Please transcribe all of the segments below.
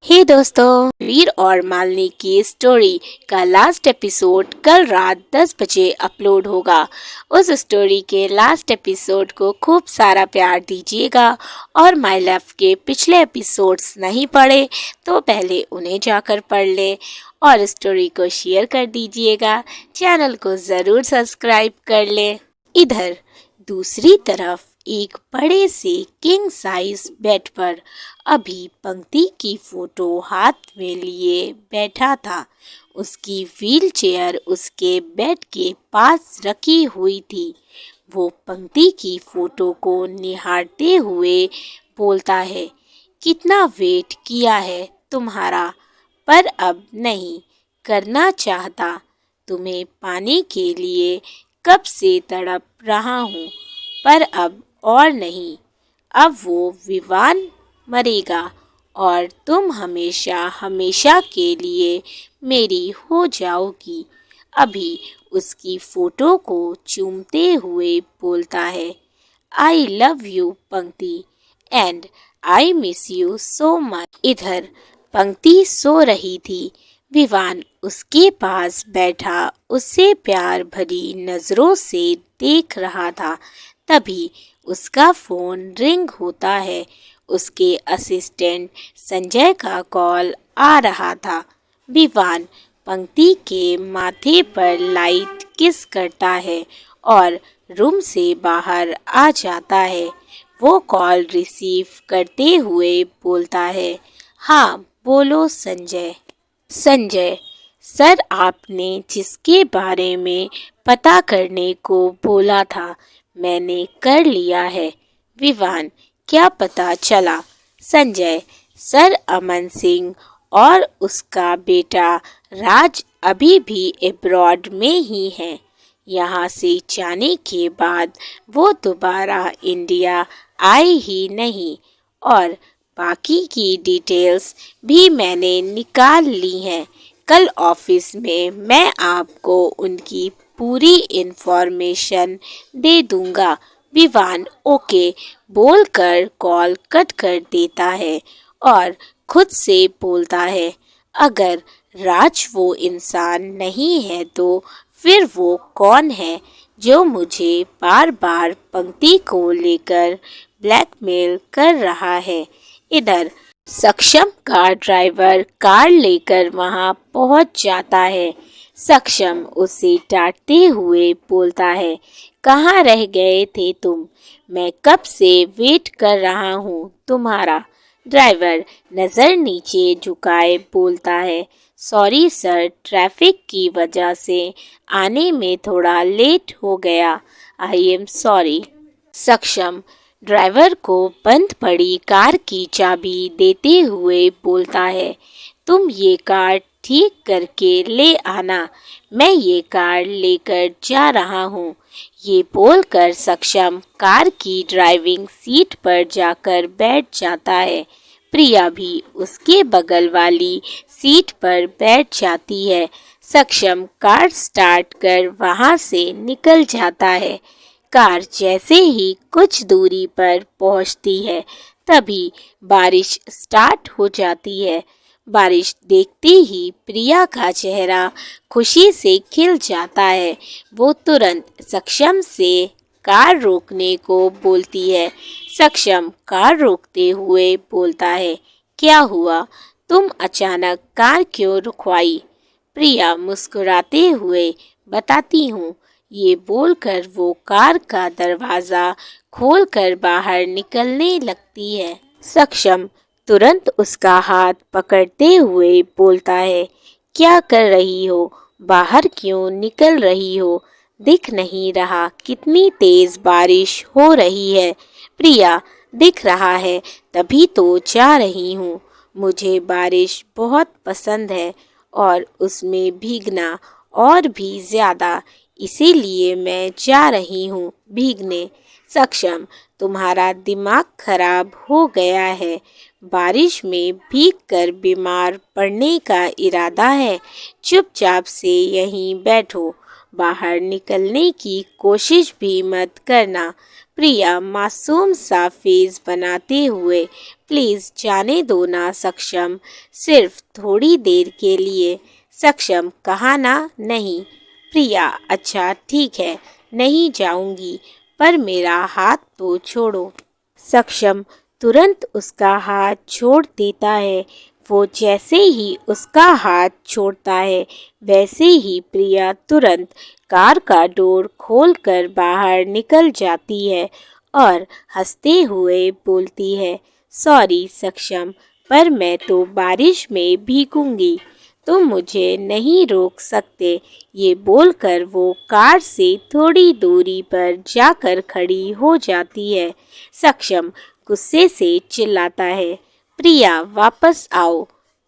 हे दोस्तों, वीर और मालिनी की स्टोरी का लास्ट एपिसोड कल रात 10 बजे अपलोड होगा। उस स्टोरी के लास्ट एपिसोड को खूब सारा प्यार दीजिएगा और माय लव के पिछले एपिसोड्स नहीं पढ़े तो पहले उन्हें जाकर पढ़ ले और स्टोरी को शेयर कर दीजिएगा। चैनल को ज़रूर सब्सक्राइब कर ले। इधर दूसरी तरफ एक बड़े से किंग साइज बेड पर अभी पंक्ति की फोटो हाथ में लिए बैठा था। उसकी व्हील चेयर उसके बेड के पास रखी हुई थी। वो पंक्ति की फोटो को निहारते हुए बोलता है, कितना वेट किया है तुम्हारा, पर अब नहीं करना चाहता। तुम्हें पाने के लिए कब से तड़प रहा हूँ, पर अब और नहीं। अब वो विवान मरेगा और तुम हमेशा हमेशा के लिए मेरी हो जाओगी। अभी उसकी फोटो को चूमते हुए बोलता है, आई लव यू पंक्ति and I miss you so much. इधर पंक्ति सो रही थी। विवान उसके पास बैठा उससे प्यार भरी नजरों से देख रहा था। तभी उसका फोन रिंग होता है। उसके असिस्टेंट संजय का कॉल आ रहा था। विवान पंक्ति के माथे पर लाइट किस करता है और रूम से बाहर आ जाता है। वो कॉल रिसीव करते हुए बोलता है, हाँ बोलो संजय। संजय सर, आपने जिसके बारे में पता करने को बोला था मैंने कर लिया है। विवान, क्या पता चला? संजय सर, अमन सिंह और उसका बेटा राज अभी भी अब्रॉड में ही हैं। यहाँ से जाने के बाद वो दोबारा इंडिया आए ही नहीं और बाकी की डिटेल्स भी मैंने निकाल ली हैं। कल ऑफिस में मैं आपको उनकी पूरी इन्फॉर्मेशन दे दूंगा। विवान ओके बोलकर कॉल कट कर देता है और खुद से बोलता है, अगर राज वो इंसान नहीं है तो फिर वो कौन है जो मुझे बार बार पंक्ति को लेकर ब्लैकमेल कर रहा है। इधर सक्षम का ड्राइवर कार लेकर वहां पहुंच जाता है। सक्षम उसे डांटते हुए बोलता है, कहाँ रह गए थे तुम? मैं कब से वेट कर रहा हूँ तुम्हारा। ड्राइवर नज़र नीचे झुकाए बोलता है, सॉरी सर, ट्रैफिक की वजह से आने में थोड़ा लेट हो गया। I am sorry. सक्षम ड्राइवर को बंद पड़ी कार की चाबी देते हुए बोलता है, तुम ये कार ठीक करके ले आना, मैं ये कार लेकर जा रहा हूँ। ये बोलकर सक्षम कार की ड्राइविंग सीट पर जाकर बैठ जाता है। प्रिया भी उसके बगल वाली सीट पर बैठ जाती है। सक्षम कार स्टार्ट कर वहां से निकल जाता है। कार जैसे ही कुछ दूरी पर पहुंचती है तभी बारिश स्टार्ट हो जाती है। बारिश देखते ही प्रिया का चेहरा खुशी से खिल जाता है। वो तुरंत सक्षम से कार रोकने को बोलती है। सक्षम कार रोकते हुए बोलता है, क्या हुआ, तुम अचानक कार क्यों रुकवाई? प्रिया मुस्कुराते हुए बताती हूँ। ये बोलकर वो कार का दरवाज़ा खोलकर बाहर निकलने लगती है। सक्षम तुरंत उसका हाथ पकड़ते हुए बोलता है, क्या कर रही हो? बाहर क्यों निकल रही हो? दिख नहीं रहा कितनी तेज बारिश हो रही है? प्रिया, दिख रहा है तभी तो जा रही हूँ। मुझे बारिश बहुत पसंद है और उसमें भीगना और भी ज़्यादा, इसीलिए मैं जा रही हूँ भीगने। सक्षम, तुम्हारा दिमाग खराब हो गया है। बारिश में भीगकर बीमार पड़ने का इरादा है? चुपचाप से यहीं बैठो। बाहर निकलने की कोशिश भी मत करना। प्रिया मासूम सा फेस बनाते हुए, प्लीज जाने दो ना सक्षम, सिर्फ थोड़ी देर के लिए। सक्षम कहा ना नहीं। प्रिया अच्छा ठीक है, नहीं जाऊंगी, पर मेरा हाथ तो छोड़ो। सक्षम तुरंत उसका हाथ छोड़ देता है। वो जैसे ही उसका हाथ छोड़ता है, वैसे ही प्रिया तुरंत कार का डोर खोलकर बाहर निकल जाती है और हंसते हुए बोलती है, सॉरी सक्षम, पर मैं तो बारिश में भीगूंगी, तुम मुझे नहीं रोक सकते। ये बोलकर वो कार से थोड़ी दूरी पर जाकर खड़ी हो जाती है। सक्षम गुस्से से चिल्लाता है, प्रिया वापस आओ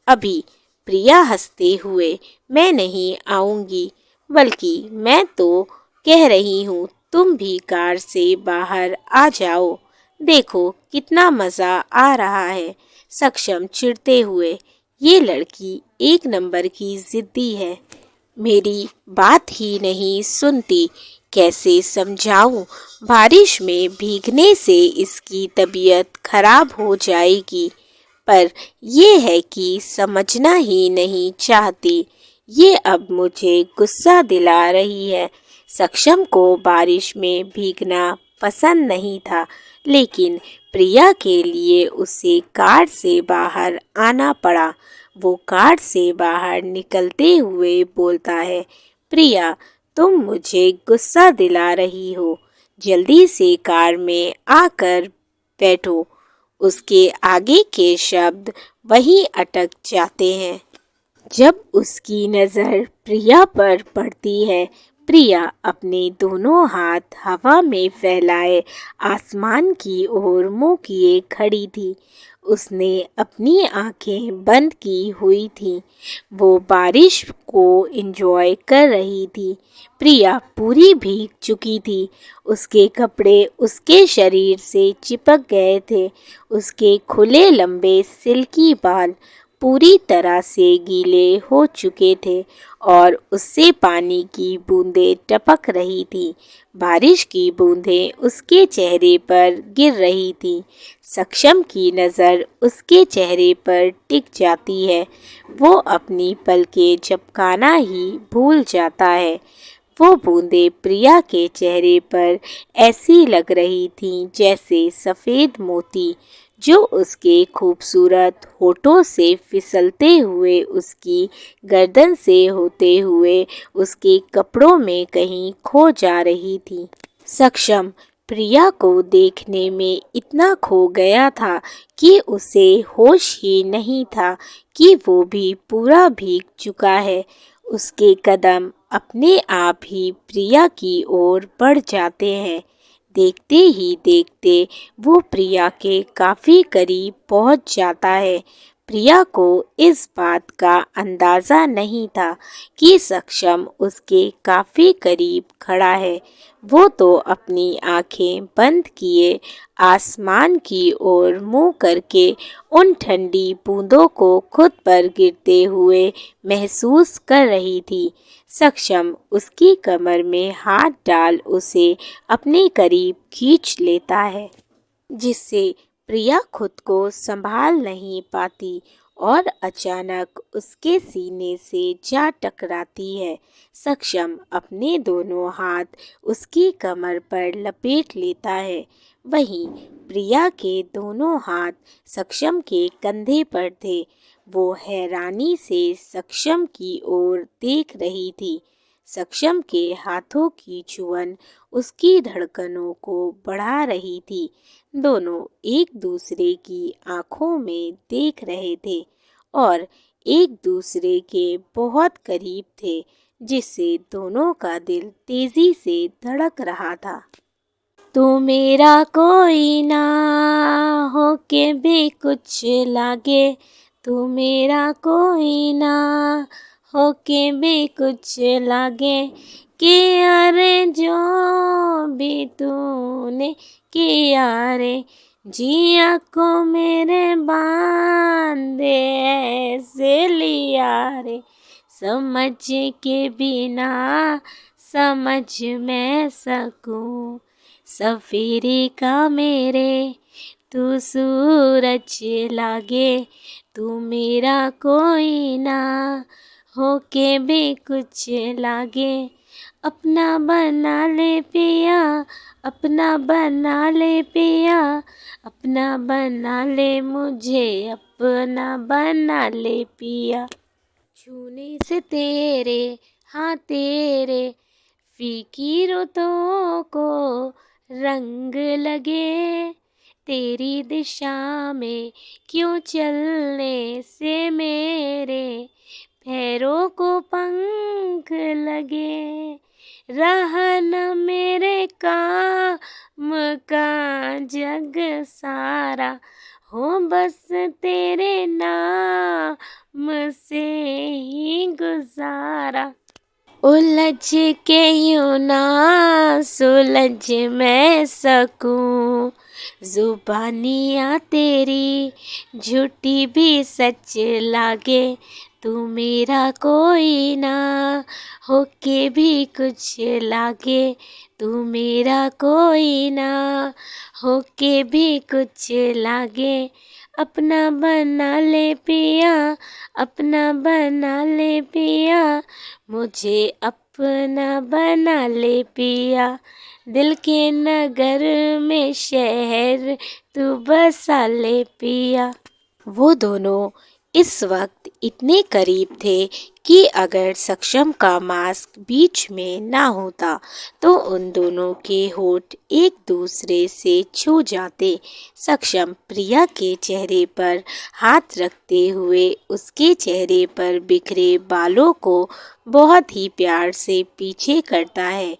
अभी। प्रिया हंसते हुए, मैं नहीं आऊंगी, बल्कि मैं तो कह रही हूँ तुम भी कार से बाहर आ जाओ, देखो कितना मज़ा आ रहा है। सक्षम चिढ़ते हुए, ये लड़की एक नंबर की जिद्दी है, मेरी बात ही नहीं सुनती, कैसे समझाऊं? बारिश में भीगने से इसकी तबीयत खराब हो जाएगी, पर यह है कि समझना ही नहीं चाहती। ये अब मुझे गुस्सा दिला रही है। सक्षम को बारिश में भीगना पसंद नहीं था, लेकिन प्रिया के लिए उसे कार से बाहर आना पड़ा। वो कार से बाहर निकलते हुए बोलता है, प्रिया तुम मुझे गुस्सा दिला रही हो, जल्दी से कार में आकर बैठो। उसके आगे के शब्द वहीं अटक जाते हैं। जब उसकी नज़र प्रिया पर पड़ती है, प्रिया अपने दोनों हाथ हवा में फैलाए आसमान की ओर मुंह किए खड़ी थी। उसने अपनी आंखें बंद की हुई थी। वो बारिश को एंजॉय कर रही थी। प्रिया पूरी भीग चुकी थी। उसके कपड़े उसके शरीर से चिपक गए थे। उसके खुले लंबे सिल्की बाल पूरी तरह से गीले हो चुके थे और उससे पानी की बूंदें टपक रही थी। बारिश की बूंदें उसके चेहरे पर गिर रही थी। सक्षम की नज़र उसके चेहरे पर टिक जाती है। वो अपनी पलकें झपकाना ही भूल जाता है। वो बूंदें प्रिया के चेहरे पर ऐसी लग रही थीं जैसे सफ़ेद मोती, जो उसके खूबसूरत होठों से फिसलते हुए उसकी गर्दन से होते हुए उसके कपड़ों में कहीं खो जा रही थी। सक्षम प्रिया को देखने में इतना खो गया था कि उसे होश ही नहीं था कि वो भी पूरा भीग चुका है। उसके कदम अपने आप ही प्रिया की ओर बढ़ जाते हैं। देखते ही देखते वो प्रिया के काफ़ी करीब पहुंच जाता है। प्रिया को इस बात का अंदाज़ा नहीं था कि सक्षम उसके काफ़ी करीब खड़ा है। वो तो अपनी आंखें बंद किए आसमान की ओर मुंह करके उन ठंडी बूंदों को खुद पर गिरते हुए महसूस कर रही थी। सक्षम उसकी कमर में हाथ डाल उसे अपने करीब खींच लेता है, जिससे प्रिया खुद को संभाल नहीं पाती और अचानक उसके सीने से जा टकराती है। सक्षम अपने दोनों हाथ उसकी कमर पर लपेट लेता है। वहीं प्रिया के दोनों हाथ सक्षम के कंधे पर थे। वो हैरानी से सक्षम की ओर देख रही थी। सक्षम के हाथों की छुअन उसकी धड़कनों को बढ़ा रही थी। दोनों एक दूसरे की आंखों में देख रहे थे और एक दूसरे के बहुत करीब थे, जिससे दोनों का दिल तेजी से धड़क रहा था। तू मेरा कोई ना हो के भी कुछ लागे, तू मेरा कोई ना हो के भी कुछ लागे, कि अरे जो भी तूने किया रे, जिया को मेरे बांधे ऐसे लिया रे, समझ के बिना समझ मैं सकूं। सफेरे का मेरे तू सूरज लागे, तू मेरा कोई ना होके भी कुछ लागे। अपना बना ले पिया, अपना बना ले पिया, अपना बना ले मुझे, अपना बना ले पिया। छूने से तेरे, हाँ तेरे फीकी रुतों को रंग लगे, तेरी दिशा में क्यों चलने से मेरे पैरों को पंख लगे। रहा न मेरे काम का जग सारा, हो बस तेरे नाम से ही गुजारा। उलझ के यूं ना सुलझ मैं सकूं, जुबानियाँ तेरी झूठी भी सच लागे, तू मेरा कोई ना होके भी कुछ लागे, तू मेरा कोई ना होके भी कुछ लागे। अपना बना ले पिया, अपना बना ले पिया, मुझे अपना बना ले पिया। दिल के नगर में शहर तू बसा ले पिया। वो दोनों इस वक्त इतने करीब थे कि अगर सक्षम का मास्क बीच में ना होता तो उन दोनों के होठ एक दूसरे से छू जाते। सक्षम प्रिया के चेहरे पर हाथ रखते हुए उसके चेहरे पर बिखरे बालों को बहुत ही प्यार से पीछे करता है।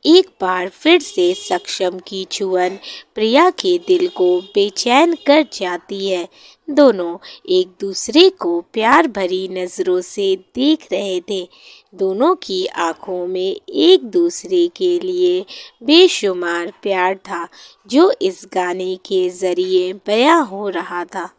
एक बार फिर से सक्षम की छुअन प्रिया के दिल को बेचैन कर जाती है। दोनों एक दूसरे को प्यार भरी नज़रों से देख रहे थे। दोनों की आंखों में एक दूसरे के लिए बेशुमार प्यार था, जो इस गाने के ज़रिए बयां हो रहा था।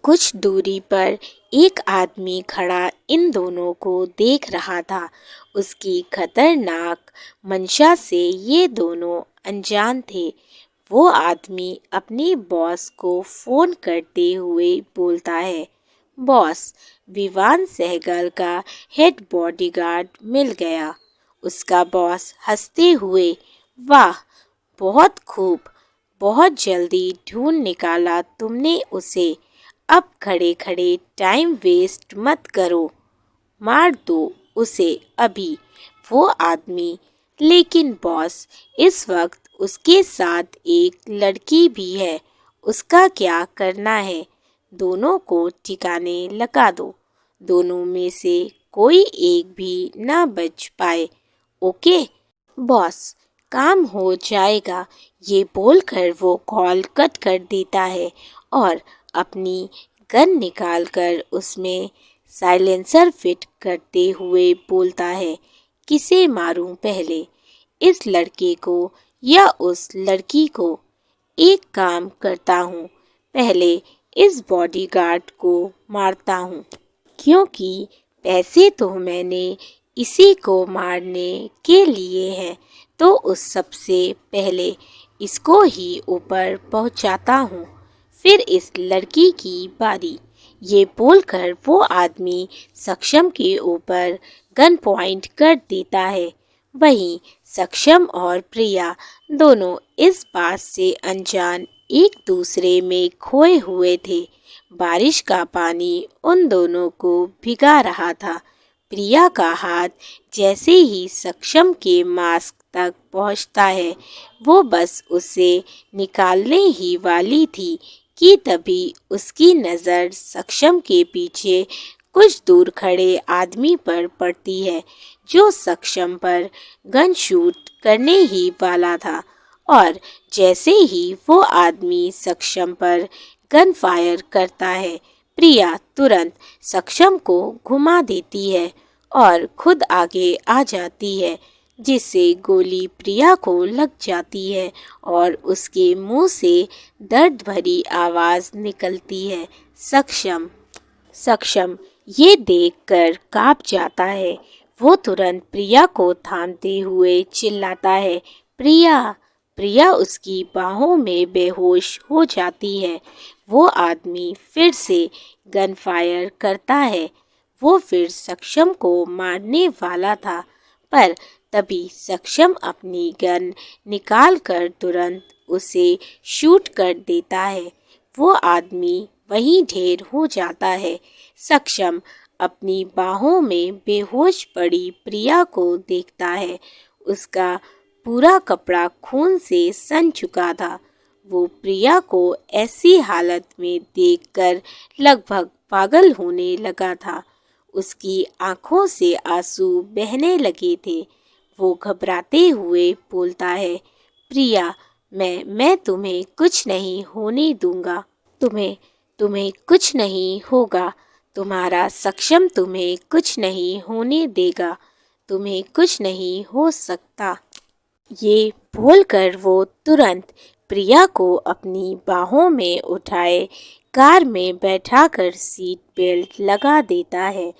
कुछ दूरी पर एक आदमी खड़ा इन दोनों को देख रहा था। उसकी खतरनाक मंशा से ये दोनों अनजान थे। वो आदमी अपने बॉस को फ़ोन करते हुए बोलता है, बॉस, विवान सहगल का हेड बॉडीगार्ड मिल गया। उसका बॉस हंसते हुए, वाह, बहुत खूब, बहुत जल्दी ढूंढ निकाला तुमने उसे। अब खड़े खड़े टाइम वेस्ट मत करो, मार दो उसे अभी। वो आदमी, लेकिन बॉस, इस वक्त उसके साथ एक लड़की भी है, उसका क्या करना है? दोनों को ठिकाने लगा दो, दोनों में से कोई एक भी ना बच पाए, ओके? बॉस, काम हो जाएगा, ये बोलकर वो कॉल कट कर देता है और अपनी गन निकालकर उसमें साइलेंसर फिट करते हुए बोलता है, किसे मारूं पहले, इस लड़के को या उस लड़की को? एक काम करता हूँ, पहले इस बॉडीगार्ड को मारता हूँ, क्योंकि पैसे तो मैंने इसी को मारने के लिए हैं, तो उस सबसे पहले इसको ही ऊपर पहुँचाता हूँ, फिर इस लड़की की बारी। ये बोलकर वो आदमी सक्षम के ऊपर गन पॉइंट कर देता है। वहीं सक्षम और प्रिया दोनों इस बात से अनजान एक दूसरे में खोए हुए थे। बारिश का पानी उन दोनों को भिगा रहा था। प्रिया का हाथ जैसे ही सक्षम के मास्क तक पहुंचता है, वो बस उसे निकालने ही वाली थी कि तभी उसकी नज़र सक्षम के पीछे कुछ दूर खड़े आदमी पर पड़ती है, जो सक्षम पर गन शूट करने ही वाला था। और जैसे ही वो आदमी सक्षम पर गन फायर करता है, प्रिया तुरंत सक्षम को घुमा देती है और खुद आगे आ जाती है, जिससे गोली प्रिया को लग जाती है और उसके मुंह से दर्द भरी आवाज़ निकलती है, सक्षम। सक्षम ये देखकर कांप जाता है। वो तुरंत प्रिया को थामते हुए चिल्लाता है, प्रिया। प्रिया उसकी बाहों में बेहोश हो जाती है। वो आदमी फिर से गन फायर करता है। वो फिर सक्षम को मारने वाला था, पर तभी सक्षम अपनी गन निकालकर तुरंत उसे शूट कर देता है। वो आदमी वहीं ढेर हो जाता है। सक्षम अपनी बाहों में बेहोश पड़ी प्रिया को देखता है। उसका पूरा कपड़ा खून से सन चुका था। वो प्रिया को ऐसी हालत में देखकर लगभग पागल होने लगा था। उसकी आंखों से आंसू बहने लगे थे। वो घबराते हुए बोलता है, प्रिया, मैं तुम्हें कुछ नहीं होने दूंगा। तुम्हें तुम्हें कुछ नहीं होगा। तुम्हारा सक्षम तुम्हें कुछ नहीं होने देगा। तुम्हें कुछ नहीं हो सकता। ये बोलकर वो तुरंत प्रिया को अपनी बाहों में उठाए कार में बैठाकर सीट बेल्ट लगा देता है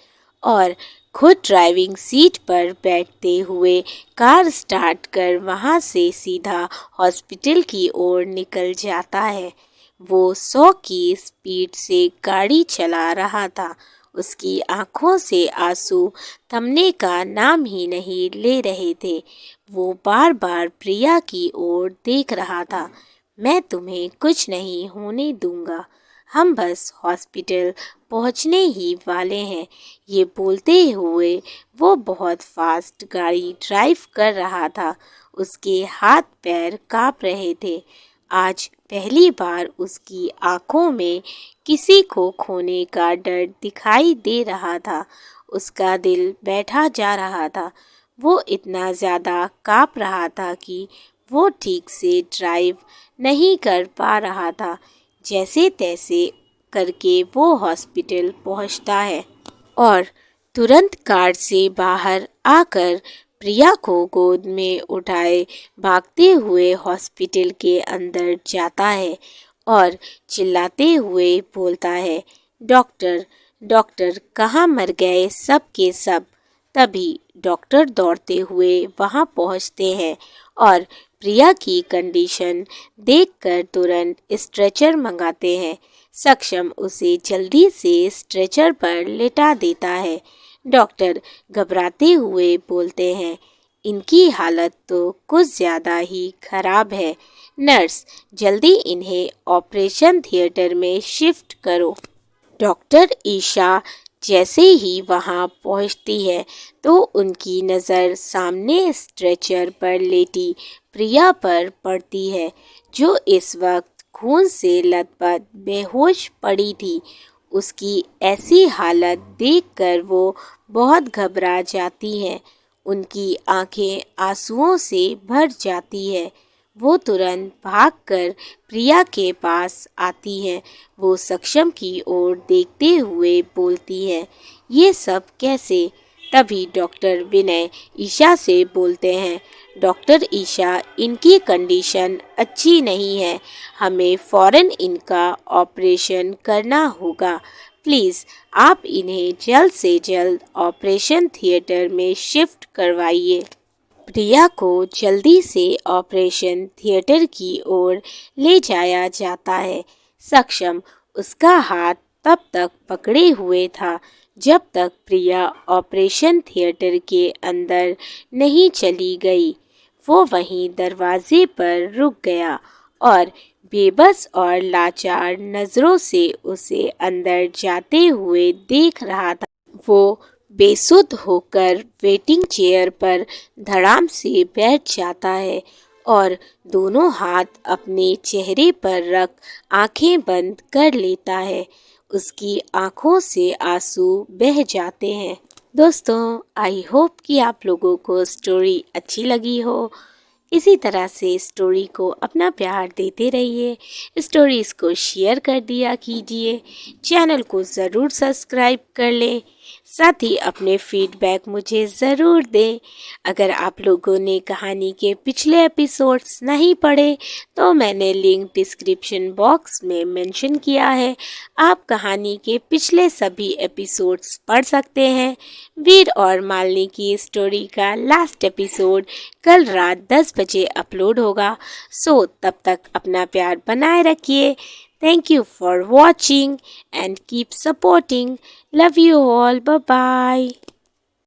और खुद ड्राइविंग सीट पर बैठते हुए कार स्टार्ट कर वहाँ से सीधा हॉस्पिटल की ओर निकल जाता है। वो 100 की स्पीड से गाड़ी चला रहा था। उसकी आंखों से आंसू थमने का नाम ही नहीं ले रहे थे। वो बार बार प्रिया की ओर देख रहा था। मैं तुम्हें कुछ नहीं होने दूंगा। हम बस हॉस्पिटल पहुंचने ही वाले हैं। ये बोलते हुए वो बहुत फास्ट गाड़ी ड्राइव कर रहा था। उसके हाथ पैर कांप रहे थे। आज पहली बार उसकी आंखों में किसी को खोने का डर दिखाई दे रहा था। उसका दिल बैठा जा रहा था। वो इतना ज़्यादा कांप रहा था कि वो ठीक से ड्राइव नहीं कर पा रहा था। जैसे तैसे करके वो हॉस्पिटल पहुंचता है और तुरंत कार से बाहर आकर प्रिया को गोद में उठाए भागते हुए हॉस्पिटल के अंदर जाता है और चिल्लाते हुए बोलता है, डॉक्टर, डॉक्टर, कहाँ मर गए सब के सब। तभी डॉक्टर दौड़ते हुए वहाँ पहुँचते हैं और प्रिया की कंडीशन देखकर तुरंत स्ट्रेचर मंगाते हैं। सक्षम उसे जल्दी से स्ट्रेचर पर लेटा देता है। डॉक्टर घबराते हुए बोलते हैं, इनकी हालत तो कुछ ज़्यादा ही खराब है। नर्स, जल्दी इन्हें ऑपरेशन थिएटर में शिफ्ट करो। डॉक्टर ईशा जैसे ही वहां पहुंचती है तो उनकी नज़र सामने स्ट्रेचर पर लेटी प्रिया पर पड़ती है, जो इस वक्त खून से लथपथ बेहोश पड़ी थी। उसकी ऐसी हालत देखकर वो बहुत घबरा जाती हैं। उनकी आंखें आंसुओं से भर जाती है। वो तुरंत भागकर प्रिया के पास आती है। वो सक्षम की ओर देखते हुए बोलती है, ये सब कैसे? तभी डॉक्टर विनय ईशा से बोलते हैं, डॉक्टर ईशा, इनकी कंडीशन अच्छी नहीं है। हमें फ़ौरन इनका ऑपरेशन करना होगा। प्लीज़ आप इन्हें जल्द से जल्द ऑपरेशन थिएटर में शिफ्ट करवाइए। प्रिया को जल्दी से ऑपरेशन थिएटर की ओर ले जाया जाता है। सक्षम उसका हाथ तब तक पकड़े हुए था जब तक प्रिया ऑपरेशन थिएटर के अंदर नहीं चली गई। वो वहीं दरवाजे पर रुक गया और बेबस और लाचार नज़रों से उसे अंदर जाते हुए देख रहा था। वो बेसुध होकर वेटिंग चेयर पर धड़ाम से बैठ जाता है और दोनों हाथ अपने चेहरे पर रख आंखें बंद कर लेता है। उसकी आंखों से आंसू बह जाते हैं। दोस्तों, आई होप कि आप लोगों को स्टोरी अच्छी लगी हो। इसी तरह से स्टोरी को अपना प्यार देते रहिए। स्टोरीज़ को शेयर कर दिया कीजिए। चैनल को ज़रूर सब्सक्राइब कर लें। साथ ही अपने फीडबैक मुझे ज़रूर दें। अगर आप लोगों ने कहानी के पिछले एपिसोड्स नहीं पढ़े तो मैंने लिंक डिस्क्रिप्शन बॉक्स में मेंशन किया है, आप कहानी के पिछले सभी एपिसोड्स पढ़ सकते हैं। वीर और मालिनी की स्टोरी का लास्ट एपिसोड कल रात 10 बजे अपलोड होगा। सो तब तक अपना प्यार बनाए रखिए। Thank you for watching and keep supporting. Love you all. Bye bye.